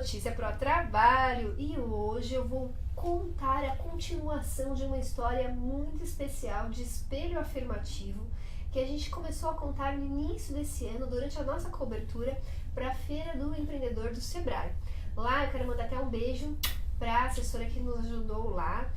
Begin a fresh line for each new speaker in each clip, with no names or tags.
notícia para o trabalho e hoje eu vou contar a continuação de uma história muito especial de espelho afirmativo que a gente começou a contar no início desse ano durante a nossa cobertura para a Feira do Empreendedor do Sebrae. Lá eu quero mandar até um beijo para a assessora que nos ajudou lá.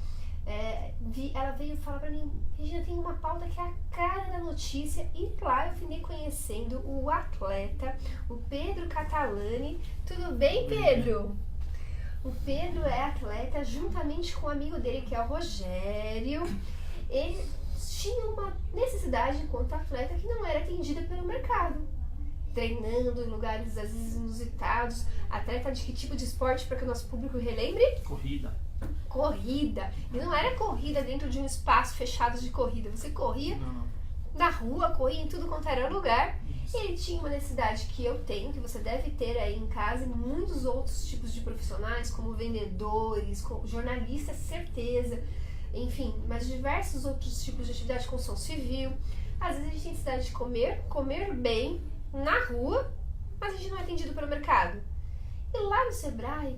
Ela veio falar para mim, Regina, tem uma pauta que é a cara da notícia, e lá eu fiquei conhecendo o atleta, o Pedro Catalani. Tudo bem, Pedro? O Pedro é atleta juntamente com um amigo dele, que é o Rogério. Ele tinha uma necessidade enquanto atleta que não era atendida pelo mercado. Treinando em lugares às vezes inusitados. Atleta de que tipo de esporte, para que o nosso público relembre? Corrida. E não era corrida dentro de um espaço fechado de corrida. Você corria na rua, corria em tudo quanto era lugar.
Isso.
Ele tinha uma necessidade que eu tenho, que você deve ter aí em casa, e muitos outros tipos de profissionais, como vendedores, jornalistas, certeza. Enfim, mas diversos outros tipos de atividade, construção civil. Às vezes a gente tem necessidade de comer bem na rua, mas a gente não é atendido pelo mercado. E lá no Sebrae,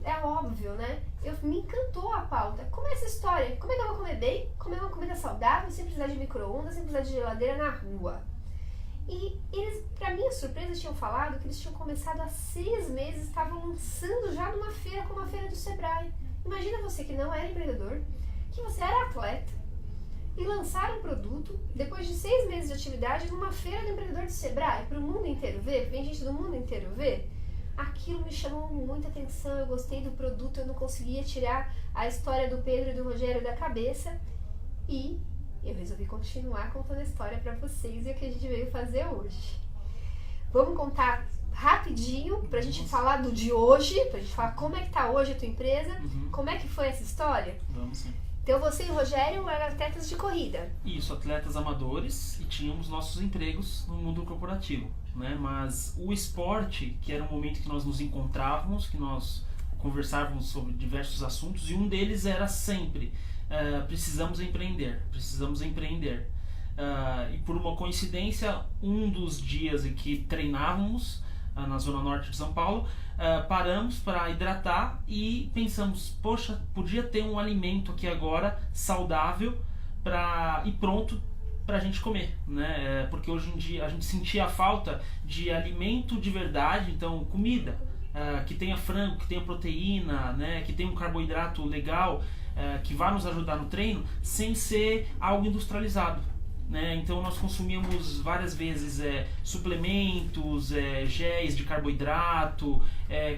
é óbvio, né? Me encantou a pauta. Como é essa história? Como é que eu vou comer bem? Comer uma comida saudável, sem precisar de micro-ondas, sem precisar de geladeira na rua. E eles, pra minha surpresa, tinham falado que eles tinham começado há 6 meses, estavam lançando já numa feira como a Feira do Sebrae. Imagina você que não era empreendedor, que você era atleta, e lançaram um produto, depois de 6 meses de atividade, numa Feira do Empreendedor do Sebrae, para o mundo inteiro ver, vem gente do mundo inteiro ver. Aquilo me chamou muita atenção, eu gostei do produto, eu não conseguia tirar a história do Pedro e do Rogério da cabeça, e eu resolvi continuar contando a história para vocês, e é o que a gente veio fazer hoje. Vamos contar rapidinho pra gente falar do de hoje, pra gente falar como é que tá hoje a tua empresa, como é que foi essa história.
Vamos sim.
Então você e o Rogério eram atletas de corrida.
Isso, atletas amadores, e tínhamos nossos empregos no mundo corporativo, né? Mas o esporte, que era um momento que nós nos encontrávamos, que nós conversávamos sobre diversos assuntos, e um deles era sempre, precisamos empreender. E por uma coincidência, um dos dias em que treinávamos na zona norte de São Paulo, paramos para hidratar e pensamos, poxa, podia ter um alimento aqui agora saudável e pronto para a gente comer, né? Porque hoje em dia a gente sentia a falta de alimento de verdade, então comida que tenha frango, que tenha proteína, né? Que tenha um carboidrato legal, que vá nos ajudar no treino, sem ser algo industrializado. Né? Então nós consumíamos várias vezes suplementos, géis de carboidrato,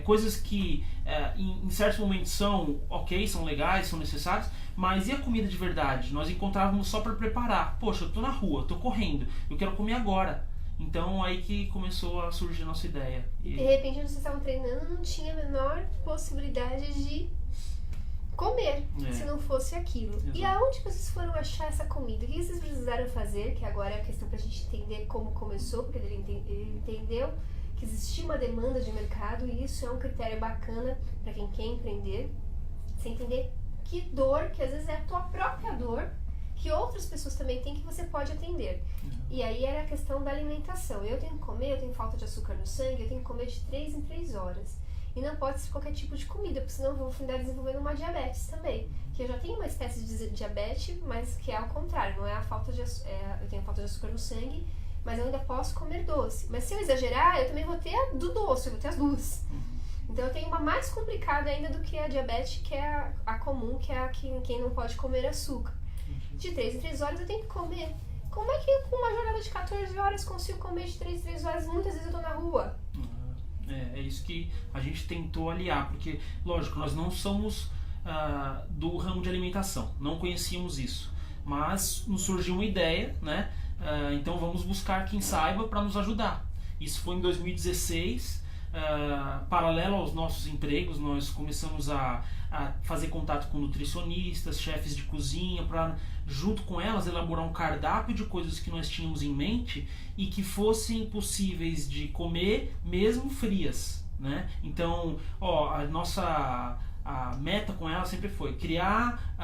coisas que em certos momentos são ok, são legais, são necessárias, mas e a comida de verdade? Nós encontrávamos só para preparar. Poxa, eu tô na rua, eu tô correndo, eu quero comer agora. Então aí que começou a surgir a nossa ideia.
De repente vocês estavam treinando, não tinha a menor possibilidade de comer, se não fosse aquilo. Exato. E aonde vocês foram achar essa comida? O que vocês precisaram fazer? Que agora é a questão pra gente entender como começou, porque ele entendeu que existia uma demanda de mercado, e isso é um critério bacana para quem quer empreender. Você entender que dor, que às vezes é a tua própria dor, que outras pessoas também têm, que você pode atender. E aí era a questão da alimentação. Eu tenho que comer, eu tenho falta de açúcar no sangue, eu tenho que comer de 3 em 3 horas. E não pode ser qualquer tipo de comida, porque senão eu vou findar desenvolvendo uma diabetes também. Que eu já tenho uma espécie de diabetes, mas que é ao contrário, não é a falta de eu tenho falta de açúcar no sangue, mas eu ainda posso comer doce. Mas se eu exagerar, eu também vou ter a do doce, eu vou ter as duas. Então eu tenho uma mais complicada ainda do que a diabetes, que é a comum, que é a que quem não pode comer açúcar. De 3 em 3 horas eu tenho que comer. Como é que eu, com uma jornada de 14 horas, consigo comer de 3 em 3 horas? Muitas vezes eu tô na rua.
É isso que a gente tentou aliar, porque, lógico, nós não somos do ramo de alimentação, não conhecíamos isso, mas nos surgiu uma ideia, né? Então vamos buscar quem saiba para nos ajudar. Isso foi em 2016, paralelo aos nossos empregos, nós começamos a fazer contato com nutricionistas, chefes de cozinha, para, junto com elas, elaborar um cardápio de coisas que nós tínhamos em mente e que fossem possíveis de comer mesmo frias, né? Então, a meta com ela sempre foi criar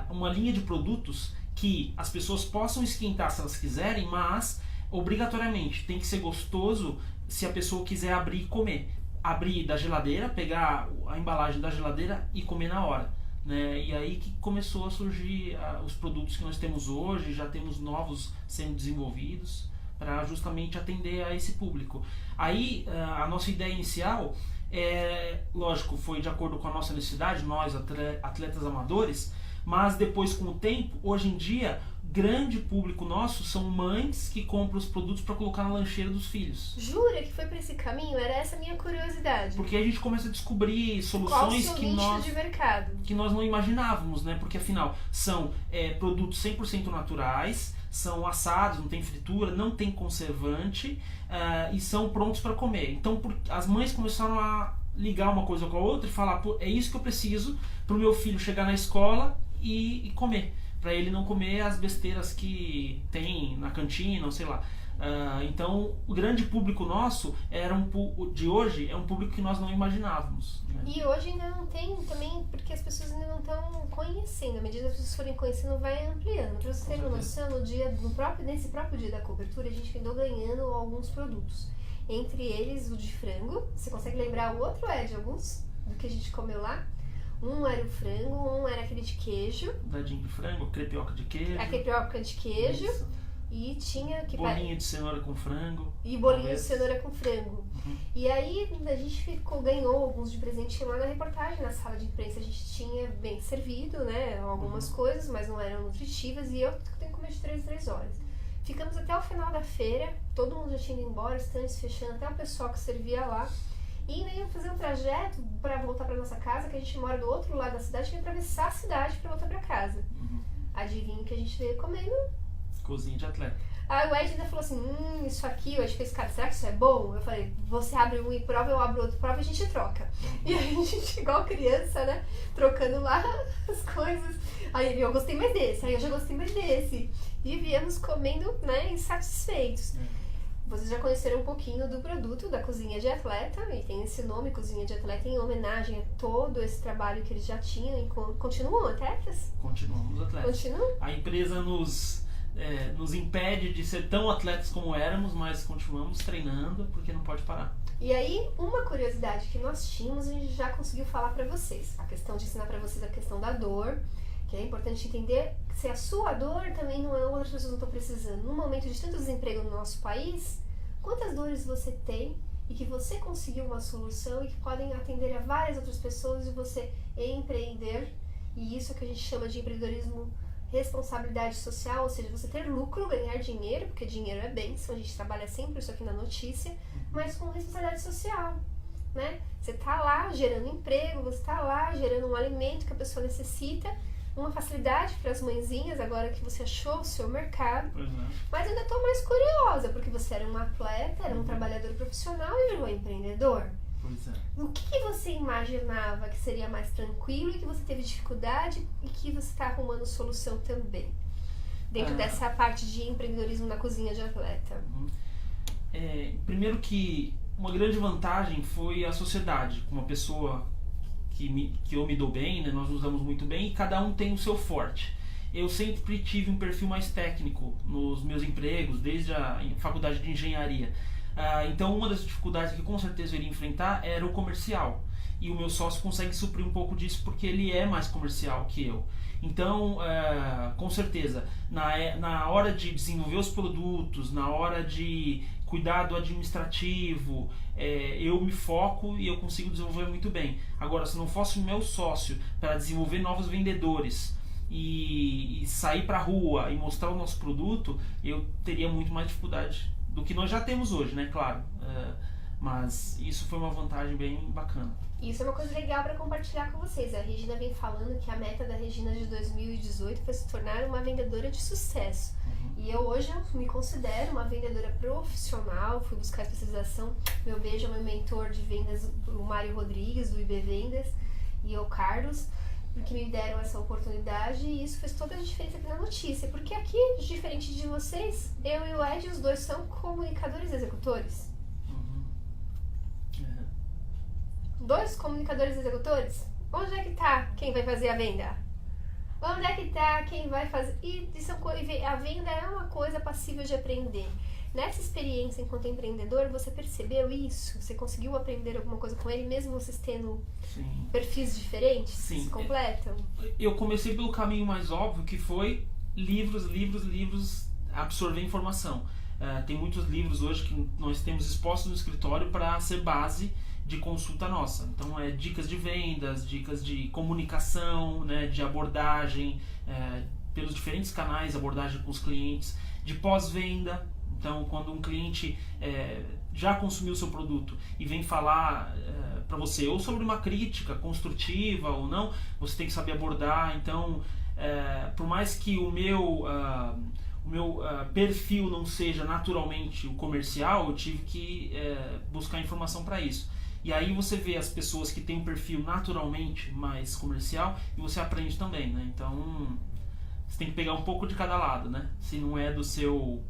uma linha de produtos que as pessoas possam esquentar se elas quiserem, mas obrigatoriamente tem que ser gostoso se a pessoa quiser abrir e comer. abrir da geladeira, pegar a embalagem da geladeira e comer na hora, né? E aí que começou a surgir os produtos que nós temos hoje, já temos novos sendo desenvolvidos para justamente atender a esse público. Aí a nossa ideia inicial lógico, foi de acordo com a nossa necessidade, nós atletas amadores, mas depois com o tempo, hoje em dia, grande público nosso são mães que compram os produtos para colocar na lancheira dos filhos.
Jura que foi para esse caminho? Era essa a minha curiosidade.
Porque a gente começa a descobrir soluções que nós não imaginávamos, né? Porque afinal são produtos 100% naturais, são assados, não tem fritura, não tem conservante e são prontos para comer. Então as mães começaram a ligar uma coisa com a outra e falar, pô, é isso que eu preciso para o meu filho chegar na escola e comer. Para ele não comer as besteiras que tem na cantina, ou sei lá. Então, o grande público nosso de hoje é um público que nós não imaginávamos. Né?
E hoje ainda não tem também, porque as pessoas ainda não estão conhecendo. À medida que as pessoas forem conhecendo, vai ampliando. Para vocês terem uma noção, nesse próprio dia da cobertura, a gente andou ganhando alguns produtos. Entre eles, o de frango. Você consegue lembrar o outro, Ed, alguns do que a gente comeu lá? Um era o frango, um era aquele de queijo.
Dadinho de frango, crepioca de queijo.
A crepioca de queijo.
Isso.
E tinha...
bolinho de cenoura com frango.
E bolinho de cenoura com frango.
Uhum.
E aí a gente ganhou alguns de presente lá na reportagem, na sala de imprensa. A gente tinha bem servido, né, algumas coisas, mas não eram nutritivas. E eu tenho que comer de 3 em 3 horas. Ficamos até o final da feira, todo mundo já tinha ido embora, estantes fechando, até o pessoal que servia lá. E ainda íamos fazer um trajeto para voltar para nossa casa, que a gente mora do outro lado da cidade, que ia atravessar a cidade para voltar para casa.
Uhum.
Adivinha que a gente veio comendo?
Cozinha de atleta.
Aí o Ed ainda falou assim, isso aqui, o Ed fez, cara, será que isso é bom? Eu falei, você abre um e prova, eu abro outro prova e a gente troca. E aí a gente, igual criança, né, trocando lá as coisas. Aí eu gostei mais desse, aí eu já gostei mais desse. E viemos comendo, né, insatisfeitos. Vocês já conheceram um pouquinho do produto da Cozinha de Atleta, e tem esse nome, Cozinha de Atleta, em homenagem a todo esse trabalho que eles já tinham e continuam atletas?
Continuamos atletas.
Continuam?
A empresa nos impede de ser tão atletas como éramos, mas continuamos treinando porque não pode parar.
E aí, uma curiosidade que nós tínhamos, a gente já conseguiu falar pra vocês. A questão de ensinar pra vocês a questão da dor, que é importante entender que se a sua dor também não é, outras pessoas não estão precisando. No momento de tanto desemprego no nosso país, quantas dores você tem e que você conseguiu uma solução e que podem atender a várias outras pessoas e você empreender. E isso é que a gente chama de empreendedorismo responsabilidade social, ou seja, você ter lucro, ganhar dinheiro, porque dinheiro é bênção, a gente trabalha sempre isso aqui na notícia, mas com responsabilidade social, né? Você tá lá gerando emprego, você tá lá gerando um alimento que a pessoa necessita, uma facilidade para as mãezinhas, agora que você achou o seu mercado.
Pois é.
Mas ainda estou mais curiosa, porque você era um atleta, era um trabalhador profissional e virou empreendedor.
Pois é.
O que você imaginava que seria mais tranquilo e que você teve dificuldade e que você está arrumando solução também? Dentro dessa parte de empreendedorismo na Cozinha de Atleta.
Primeiro que uma grande vantagem foi a sociedade, com uma pessoa que eu me dou bem, né, nós nos damos muito bem e cada um tem o seu forte. Eu sempre tive um perfil mais técnico nos meus empregos, desde a faculdade de engenharia. Então uma das dificuldades que com certeza eu iria enfrentar era o comercial. E o meu sócio consegue suprir um pouco disso porque ele é mais comercial que eu. Então, com certeza, na hora de desenvolver os produtos, na hora de cuidar do administrativo, eu me foco e eu consigo desenvolver muito bem. Agora, se não fosse o meu sócio para desenvolver novos vendedores e sair para a rua e mostrar o nosso produto, eu teria muito mais dificuldade do que nós já temos hoje, né? Claro. Mas isso foi uma vantagem bem bacana.
Isso é uma coisa legal para compartilhar com vocês. A Regina vem falando que a meta da Regina de 2018 foi se tornar uma vendedora de sucesso. E eu hoje me considero uma vendedora profissional, fui buscar especialização. Meu beijo ao meu mentor de vendas, o Mário Rodrigues, do IB Vendas, e o Carlos, que me deram essa oportunidade, e isso fez toda a diferença aqui na notícia. Porque aqui, diferente de vocês, eu e o Ed, os dois são comunicadores executores. Dois comunicadores executores? Onde é que tá quem vai fazer a venda? Onde é que tá? Quem vai fazer? E a venda é uma coisa passível de aprender. Nessa experiência enquanto empreendedor, você percebeu isso? Você conseguiu aprender alguma coisa com ele, mesmo vocês tendo
Sim.
perfis diferentes?
Sim.
Se completam?
Eu comecei pelo caminho mais óbvio, que foi livros, absorver informação. Tem muitos livros hoje que nós temos expostos no escritório para ser base de consulta nossa. Então, dicas de vendas, dicas de comunicação, né, de abordagem, pelos diferentes canais, abordagem com os clientes, de pós-venda. Então, quando um cliente já consumiu o seu produto e vem falar para você ou sobre uma crítica construtiva ou não, você tem que saber abordar. Então, por mais que o meu perfil não seja naturalmente o comercial, eu tive que buscar informação para isso. E aí você vê as pessoas que têm um perfil naturalmente mais comercial e você aprende também, né? Então, você tem que pegar um pouco de cada lado, né? Se não é do seu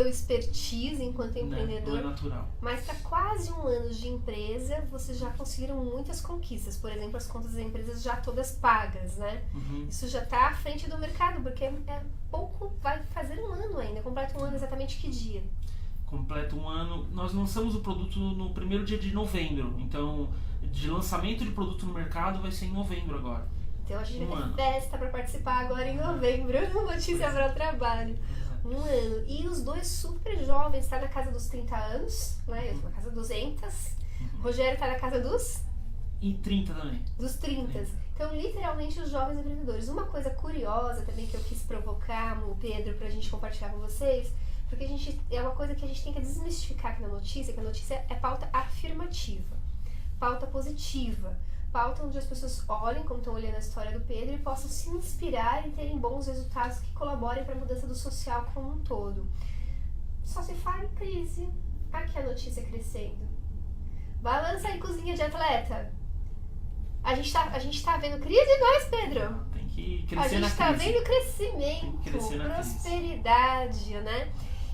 expertise enquanto empreendedor.
Não é natural.
Mas para quase um ano de empresa, vocês já conseguiram muitas conquistas. Por exemplo, as contas das empresas já todas pagas, né?
Uhum.
Isso já está à frente do mercado, porque pouco, vai fazer um ano ainda. Completa um ano exatamente que dia?
Completa um ano. Nós lançamos o produto no primeiro dia de novembro. Então, de lançamento de produto no mercado vai ser em novembro agora.
Então a gente vai ter festa para participar agora em novembro. Notícia para o trabalho. Um ano. E os dois super jovens, tá na casa dos 30 anos, né? Eu tô na casa dos 200. Rogério tá na casa dos?
E 30 também.
Dos 30. Então, literalmente, os jovens empreendedores. Uma coisa curiosa também que eu quis provocar o Pedro pra gente compartilhar com vocês, porque é uma coisa que a gente tem que desmistificar aqui na notícia, que a notícia é pauta afirmativa, pauta positiva, pauta onde as pessoas olhem, como estão olhando a história do Pedro, e possam se inspirar e terem bons resultados que colaborem para a mudança do social como um todo. Só se fala em crise. Aqui a notícia crescendo. Balança aí, cozinha de atleta. A gente tá vendo crise e nós, Pedro?
Tem que crescer na crise. A gente
tá vendo crescimento, prosperidade, né?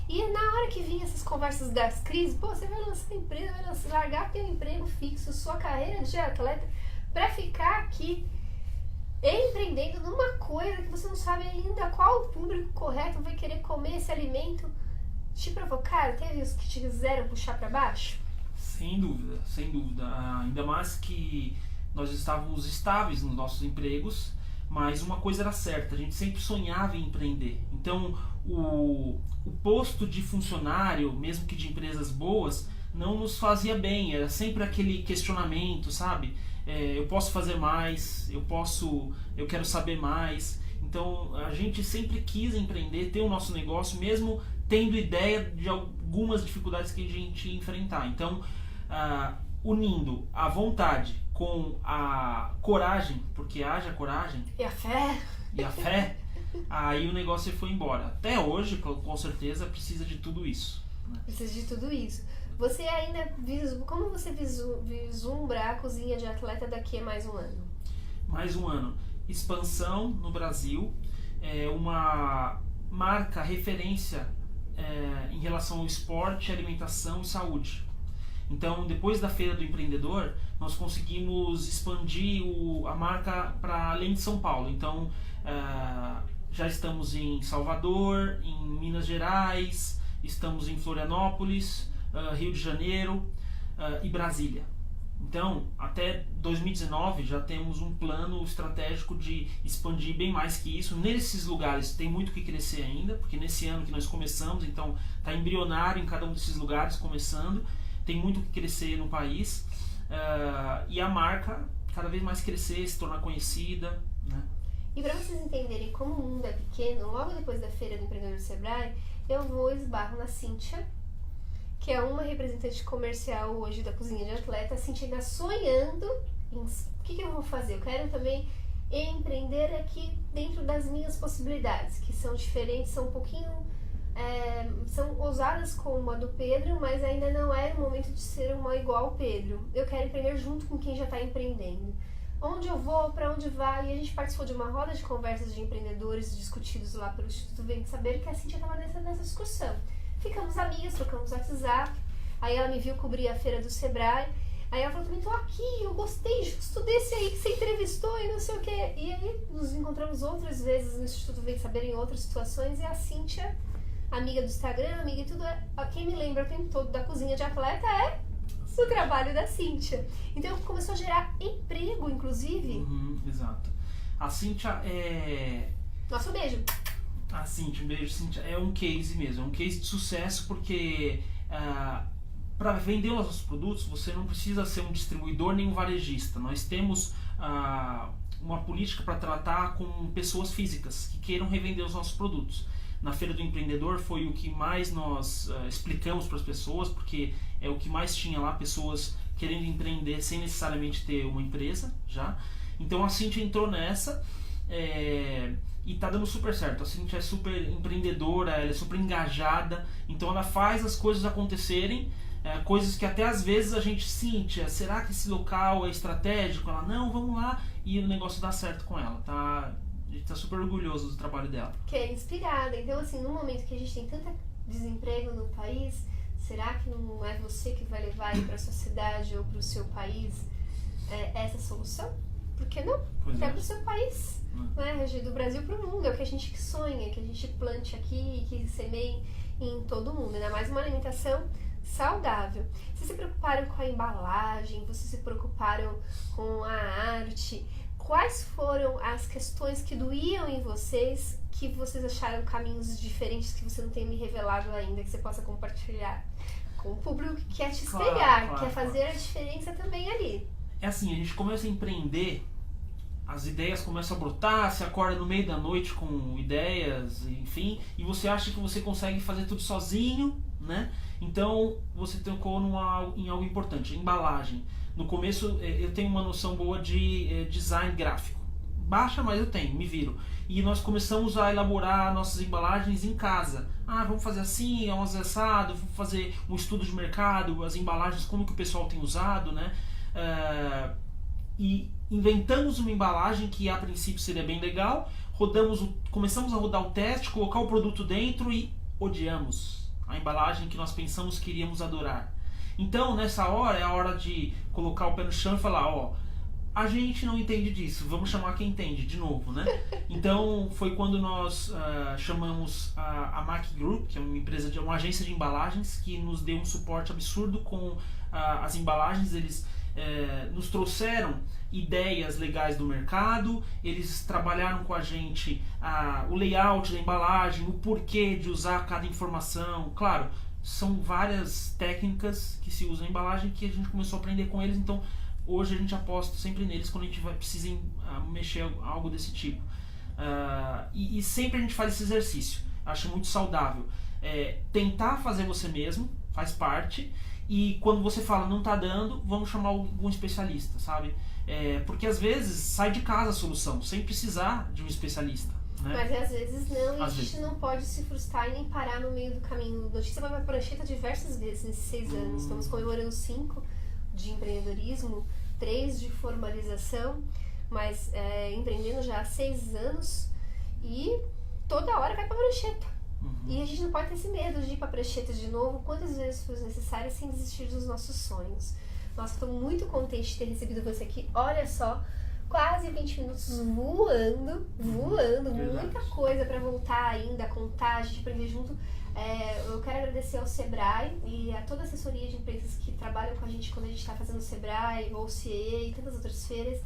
E na hora que vinha essas conversas das crises, você vai lançar empresa, vai largar teu emprego fixo, sua carreira de atleta, pra ficar aqui empreendendo numa coisa que você não sabe ainda qual o público correto vai querer comer esse alimento. Te provocaram? Teve os que te quiseram puxar pra baixo?
Sem dúvida, sem dúvida. Ainda mais que nós estávamos estáveis nos nossos empregos, mas uma coisa era certa, a gente sempre sonhava em empreender. Então, o posto de funcionário, mesmo que de empresas boas, não nos fazia bem. Era sempre aquele questionamento, sabe? Eu posso fazer mais, eu quero saber mais. Então, a gente sempre quis empreender, ter o nosso negócio, mesmo tendo ideia de algumas dificuldades que a gente ia enfrentar. Então, unindo a vontade com a coragem, porque haja coragem
e a fé,
aí o negócio foi embora. Até hoje, com certeza, precisa de tudo isso, né?
Precisa de tudo isso. Você ainda como você vislumbra a cozinha de atleta daqui a mais um ano?
Mais um ano. Expansão no Brasil, uma marca referência em relação ao esporte, alimentação e saúde. Então, depois da Feira do Empreendedor, nós conseguimos expandir a marca para além de São Paulo. Então, já estamos em Salvador, em Minas Gerais, estamos em Florianópolis, Rio de Janeiro e Brasília. Então, até 2019 já temos um plano estratégico de expandir bem mais que isso. Nesses lugares tem muito que crescer ainda, porque nesse ano que nós começamos, então está embrionário em cada um desses lugares começando. Tem muito que crescer no país, e a marca cada vez mais crescer, se tornar conhecida, né?
E para vocês entenderem como o mundo é pequeno, logo depois da Feira do Empreendedor do Sebrae, eu vou esbarro na Cíntia, que é uma representante comercial hoje da cozinha de atleta. A Cíntia ainda sonhando em o que eu vou fazer. Eu quero também empreender aqui dentro das minhas possibilidades, que são diferentes, são um pouquinho... são ousadas como a do Pedro, mas ainda não é o momento de ser uma igual ao Pedro. Eu quero empreender junto com quem já está empreendendo. Onde eu vou, para onde vai? E a gente participou de uma roda de conversas de empreendedores discutidos lá pelo Instituto Vem de Saber, que a Cíntia estava nessa discussão. Ficamos amigas, trocamos WhatsApp, aí ela me viu cobrir a feira do Sebrae, Aí ela falou também, tô aqui, eu gostei justo desse aí que você entrevistou e não sei o que. E aí nos encontramos outras vezes no Instituto Vem Saber em outras situações, e a Cíntia, amiga do Instagram, amiga e tudo, quem me lembra o tempo todo da cozinha de atleta é o trabalho da Cíntia. Então começou a gerar emprego, inclusive.
Exato. A Cíntia é...
Nosso beijo.
A Cíntia, um beijo, Cíntia. É um case mesmo, é um case de sucesso, porque para vender os nossos produtos você não precisa ser um distribuidor nem um varejista. Nós temos uma política para tratar com pessoas físicas que queiram revender os nossos produtos. Na Feira do Empreendedor foi o que mais nós explicamos para as pessoas, porque é o que mais tinha lá, pessoas querendo empreender sem necessariamente ter uma empresa já. Então a Cíntia entrou nessa e tá dando super certo. A Cíntia é super empreendedora, ela é super engajada, então ela faz as coisas acontecerem, coisas que até às vezes a gente, Cíntia, será que esse local é estratégico? Ela, não, vamos lá, e o negócio dá certo com ela, tá? A gente tá super orgulhoso do trabalho dela.
Que é inspirada. Então, assim, no momento que a gente tem tanto desemprego no país, será que não é você que vai levar aí pra sua cidade ou pro seu país essa solução? Por que não? Até pro seu país, né? Do Brasil pro mundo. É o que a gente sonha, que a gente plante aqui e que semeie em todo mundo. Ainda mais uma alimentação saudável. Vocês se preocuparam com a embalagem, vocês se preocuparam com a arte. Quais foram as questões que doíam em vocês, que vocês acharam caminhos diferentes que você não tem me revelado ainda, que você possa compartilhar com o público que quer te espelhar, quer fazer a diferença também ali? É
assim, a gente começa a empreender, as ideias começam a brotar, você acorda no meio da noite com ideias, enfim, e você acha que você consegue fazer tudo sozinho, né? Então você tocou em algo importante, a embalagem. No começo eu tenho uma noção boa de design gráfico. Baixa, mas eu tenho, me viro. E nós começamos a elaborar nossas embalagens em casa. Vamos fazer assim, vamos fazer assado, vamos fazer um estudo de mercado, as embalagens, como que o pessoal tem usado, né? E inventamos uma embalagem que a princípio seria bem legal, começamos a rodar o teste, colocar o produto dentro e odiamos a embalagem que nós pensamos que iríamos adorar. Então, nessa hora, é a hora de colocar o pé no chão e falar, a gente não entende disso, vamos chamar quem entende, de novo, né? Então, foi quando nós chamamos a Mac Group, que é uma agência de embalagens, que nos deu um suporte absurdo com as embalagens. Eles nos trouxeram ideias legais do mercado, eles trabalharam com a gente o layout da embalagem, o porquê de usar cada informação. Claro, são várias técnicas que se usam em embalagem que a gente começou a aprender com eles, então hoje a gente aposta sempre neles quando a gente precisa mexer algo desse tipo. E sempre a gente faz esse exercício, acho muito saudável. Tentar fazer você mesmo, faz parte, e quando você fala não tá dando, vamos chamar algum especialista, sabe? Porque às vezes sai de casa a solução, sem precisar de um especialista. Né? Mas às vezes não, e a gente não pode se frustrar e nem parar no meio do caminho. Notícia vai pra prancheta diversas vezes nesses 6 anos. Estamos comemorando 5 de empreendedorismo, 3 de formalização, mas empreendendo já há 6 anos e toda hora vai pra prancheta. E a gente não pode ter esse medo de ir pra prancheta de novo, quantas vezes for necessário, sem desistir dos nossos sonhos. Nossa, estou muito contente de ter recebido você aqui. Olha só, quase 20 minutos voando, muita coisa para voltar ainda, a contar, a gente aprender junto. Eu quero agradecer ao Sebrae e a toda a assessoria de empresas que trabalham com a gente quando a gente está fazendo o Sebrae, ou o CIE e tantas outras feiras,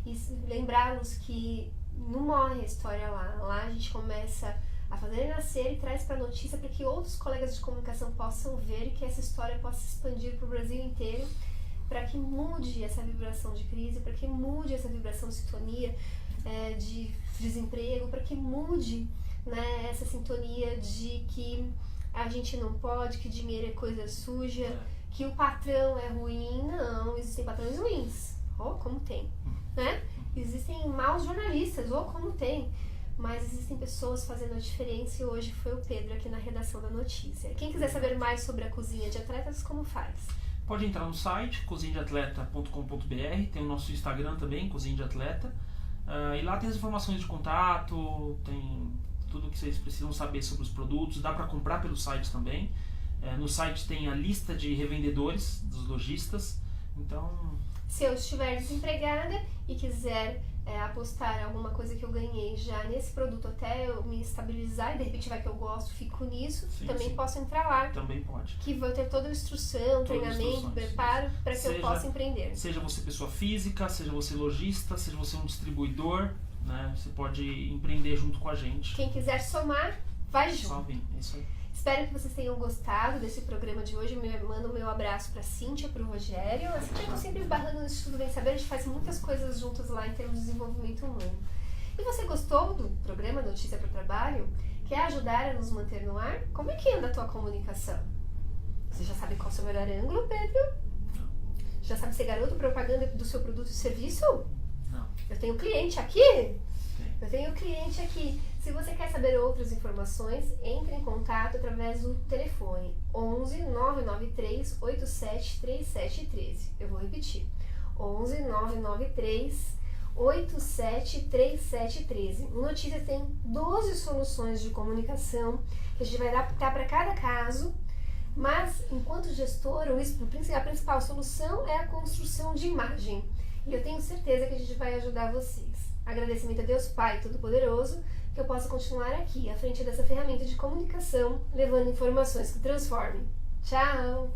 e lembrá-los que não morre a história lá. Lá a gente começa a fazer nascer e traz para a notícia para que outros colegas de comunicação possam ver e que essa história possa se expandir para o Brasil inteiro, para que mude essa vibração de crise, para que mude essa vibração de sintonia de desemprego, para que mude, né, essa sintonia de que a gente não pode, que dinheiro é coisa suja, que o patrão é ruim. Não, existem patrões ruins, como tem, né? Existem maus jornalistas, como tem, mas existem pessoas fazendo a diferença, e hoje foi o Pedro aqui na redação da notícia. Quem quiser saber mais sobre a cozinha de atletas, como faz? Pode entrar no site cozinhadeatleta.com.br, tem o nosso Instagram também, Cozinha de Atleta, e lá tem as informações de contato, tem tudo que vocês precisam saber sobre os produtos, dá para comprar pelo site também. No site tem a lista de revendedores, dos lojistas, Então,
se eu estiver desempregada e quiser apostar alguma coisa que eu ganhei já nesse produto até eu me estabilizar e de repente vai que eu gosto, fico nisso,
Sim,
também
sim.
posso entrar lá.
Também pode.
Que vou ter toda a instrução, treinamento, preparo para que eu possa empreender.
Seja você pessoa física, seja você lojista, seja você um distribuidor, né? Você pode empreender junto com a gente.
Quem quiser somar, vai junto.
Só vem, é isso aí.
Espero que vocês tenham gostado desse programa de hoje. Eu mando o meu abraço pra Cíntia, pro Rogério. A Cíntia eu tô sempre esbarrando no Estudo Bem Saber, a gente faz muitas coisas juntas lá em termos de desenvolvimento humano. E você gostou do programa Notícia para o Trabalho? Quer ajudar a nos manter no ar? Como é que anda a tua comunicação? Você já sabe qual é o seu melhor ângulo, Pedro? Já sabe ser garoto propaganda do seu produto e serviço?
Não.
Eu tenho cliente aqui? Eu tenho cliente aqui. Se você quer saber outras informações, entre em contato através do telefone 11 993 87 3713. Eu vou repetir. 11 993 87 3713. O Notícia tem 12 soluções de comunicação que a gente vai adaptar para cada caso, mas enquanto gestora, a principal solução é a construção de imagem. E eu tenho certeza que a gente vai ajudar vocês. Agradecimento a Deus Pai Todo-Poderoso, que eu possa continuar aqui, à frente dessa ferramenta de comunicação, levando informações que transformem. Tchau!